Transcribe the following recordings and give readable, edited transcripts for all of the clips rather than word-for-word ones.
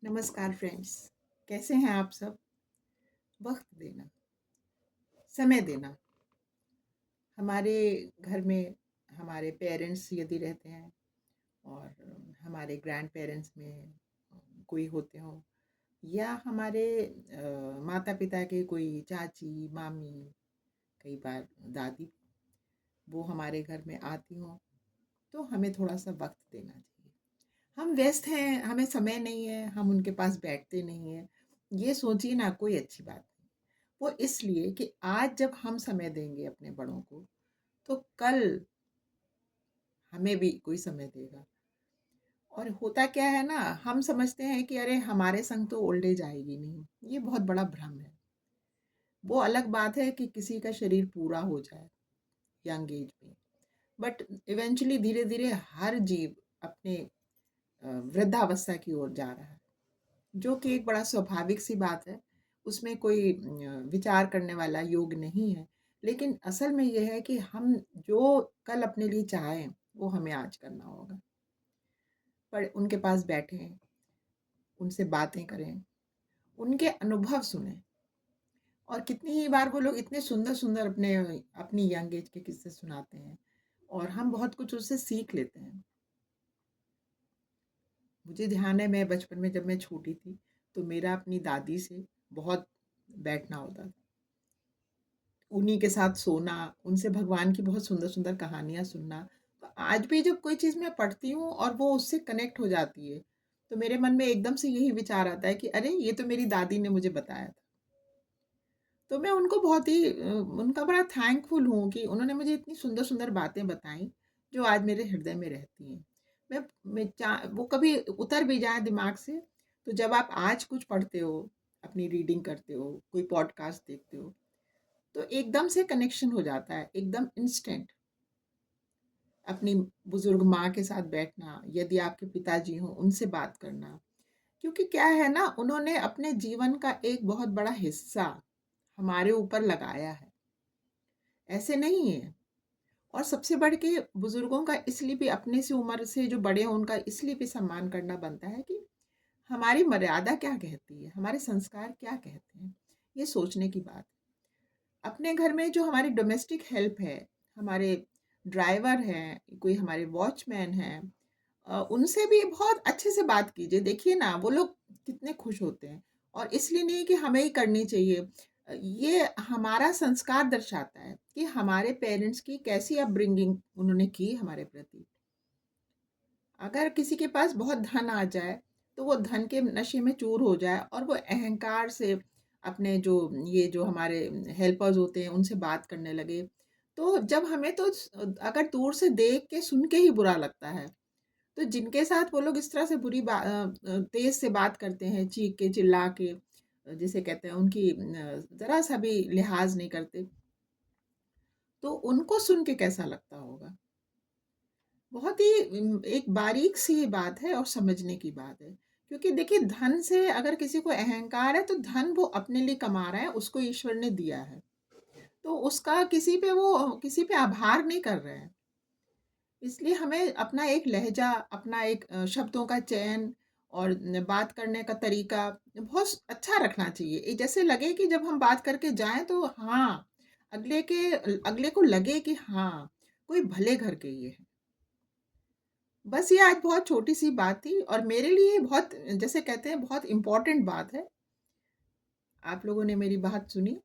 नमस्कार फ्रेंड्स। कैसे हैं आप सब? वक्त देना, समय देना। हमारे घर में हमारे पेरेंट्स यदि रहते हैं और हमारे ग्रैंड पेरेंट्स में कोई होते हों या हमारे माता पिता के कोई चाची मामी, कई बार दादी, वो हमारे घर में आती हों, तो हमें थोड़ा सा वक्त देना चाहिए। हम व्यस्त हैं, हमें समय नहीं है, हम उनके पास बैठते नहीं हैं, ये सोचिए ना, कोई अच्छी बात नहीं। वो इसलिए कि आज जब हम समय देंगे अपने बड़ों को, तो कल हमें भी कोई समय देगा। और होता क्या है ना, हम समझते हैं कि अरे हमारे संग तो ओल्ड एज आएगी नहीं, ये बहुत बड़ा भ्रम है। वो अलग बात है कि किसी का शरीर पूरा हो जाए यंग एज में, बट इवेंचुअली धीरे धीरे हर जीव अपने वृद्धावस्था की ओर जा रहा है, जो कि एक बड़ा स्वाभाविक सी बात है। उसमें कोई विचार करने वाला योग नहीं है। लेकिन असल में ये है कि हम जो कल अपने लिए चाहें, वो हमें आज करना होगा। पर उनके पास बैठें, उनसे बातें करें, उनके अनुभव सुनें। और कितनी ही बार वो लोग इतने सुंदर-सुंदर अपनी यंग एज के किस्से सुनाते हैं और हम बहुत कुछ उससे सीख लेते हैं। मुझे ध्यान है, मैं बचपन में जब मैं छोटी थी, तो मेरा अपनी दादी से बहुत बैठना होता था। उन्हीं के साथ सोना, उनसे भगवान की बहुत सुंदर-सुंदर कहानियाँ सुनना। तो आज भी जब कोई चीज़ मैं पढ़ती हूँ और वो उससे कनेक्ट हो जाती है, तो मेरे मन में एकदम से यही विचार आता है कि अरे! ये तो मेरी दादी ने मुझे बताया था। तो मैं उनको बहुत ही उनका बड़ा थैंकफुल हूँ कि उन्होंने मुझे इतनी सुंदर-सुंदर बातें बताई, जो आज मेरे हृदय में रहती हैं। मैं चा वो कभी उतर भी जाएँ दिमाग से, तो जब आप आज कुछ पढ़ते हो, अपनी रीडिंग करते हो, कोई पॉडकास्ट देखते हो, तो एकदम से कनेक्शन हो जाता है, एकदम इंस्टेंट। अपनी बुजुर्ग माँ के साथ बैठना, यदि आपके पिताजी हों, उनसे बात करना। क्योंकि क्या है ना, उन्होंने अपने जीवन का एक बहुत बड़ा हिस्सा हमारे ऊपर लगाया है, ऐसे नहीं है। और सबसे बढ़ के बुजुर्गों का इसलिए भी, अपने से उम्र से जो बड़े हैं, उनका इसलिए भी सम्मान करना बनता है कि हमारी मर्यादा क्या कहती है, हमारे संस्कार क्या कहते हैं, ये सोचने की बात है। अपने घर में जो हमारी डोमेस्टिक हेल्प है, हमारे ड्राइवर हैं, कोई हमारे वॉचमैन हैं, उनसे भी बहुत अच्छे से बात कीजिए। देखिए ना, वो लोग कितने खुश होते हैं। और इसलिए नहीं कि हमें ही करनी चाहिए। ये हमारा संस्कार दर्शाता है कि हमारे पेरेंट्स की कैसी अपब्रिंगिंग उन्होंने की हमारे प्रति। अगर किसी के पास बहुत धन आ जाए, तो वो धन के नशे में चूर हो जाए और वो अहंकार से अपने जो हमारे हेल्पर्स होते हैं, उनसे बात करने लगे, तो जब हमें तो अगर दूर से देख के, सुन के ही बुरा लगता है, तो जिनके साथ वो लोग इस तरह से तेज़ से बात करते हैं, चीख के, चिल्ला के, जिसे कहते हैं, उनकी ज़रा-सा भी लिहाज़ नहीं करते, तो उनको सुन के कैसा लगता होगा? बहुत ही एक बारीक-सी बात है और समझने की बात है। क्योंकि देखिए, धन से अगर किसी को अहंकार है, तो धन वो अपने लिए कमा रहा है, उसको ईश्वर ने दिया है। तो उसका किसी पे आभार नहीं कर रहे हैं। इसलिए हमें अपना एक लहज़ा, अपना एक शब्दों का चयन और न बात करने का तरीका बहुत अच्छा रखना चाहिए। जैसे लगे कि जब हम बात करके जाएँ, तो हाँ, अगले को लगे कि हाँ, कोई भले घर के ये हैं। बस ये आज बहुत छोटी-सी बात थी और मेरे लिए बहुत, जैसे कहते हैं, बहुत इम्पोर्टेंट बात है। आप लोगों ने मेरी बात सुनी।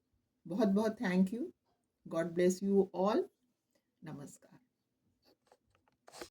बहुत-बहुत thank you. God bless you all. नमस्कार।